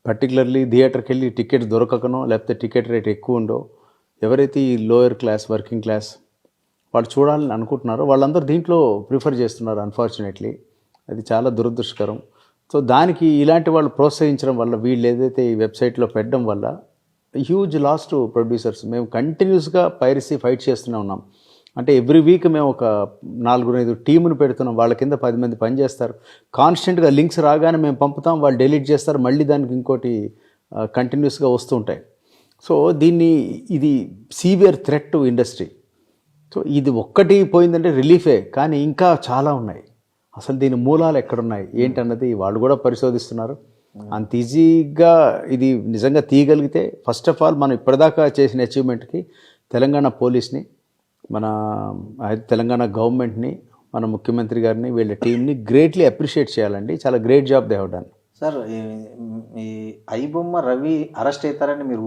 Particularly థియేటర్కి వెళ్ళి ticket దొరకకనో లేకపోతే టికెట్ రేట్ ఎక్కువ ఉండో ఎవరైతే ఈ లోయర్ క్లాస్ వర్కింగ్ క్లాస్ వాళ్ళు చూడాలని అనుకుంటున్నారో వాళ్ళందరూ దీంట్లో ప్రిఫర్ చేస్తున్నారు. అన్ఫార్చునేట్లీ అది చాలా దురదృష్టకరం. సో దానికి ఇలాంటి వాళ్ళు ప్రోత్సహించడం వల్ల వీళ్ళు ఏదైతే ఈ వెబ్సైట్లో పెట్టడం వల్ల హ్యూజ్ లాస్ టు ప్రొడ్యూసర్స్. మేము కంటిన్యూస్గా పైరసీ ఫైట్ చేస్తూనే ఉన్నాం. అంటే ఎవ్రీ వీక్ మేము ఒక 4-5 టీమును పెడుతున్నాం. వాళ్ళ కింద 10 మంది పనిచేస్తారు. కాన్స్టెంట్గా లింక్స్ రాగానే మేము పంపుతాం, వాళ్ళు డిలీట్ చేస్తారు, మళ్ళీ దానికి ఇంకోటి కంటిన్యూస్గా వస్తూ ఉంటాయి. సో ఇది severe threat to industry. So ఇది ఒక్కటి పోయిందంటే రిలీఫే, కానీ ఇంకా చాలా ఉన్నాయి. అసలు దీని మూలాలు ఎక్కడున్నాయి ఏంటన్నది వాళ్ళు కూడా పరిశోధిస్తున్నారు. అంత ఈజీగా ఇది నిజంగా తీయగలిగితే ఫస్ట్ ఆఫ్ ఆల్ మనం ఇప్పటిదాకా చేసిన అచీవ్మెంట్కి తెలంగాణ పోలీస్ని, మన తెలంగాణ గవర్నమెంట్ని, మన ముఖ్యమంత్రి గారిని, వీళ్ళ టీంని గ్రేట్లీ అప్రిషియేట్ చేయాలండి. చాలా great job they have done. Sir, ఈ ఐబొమ్మ రవి అరెస్ట్ అవుతారని మీరు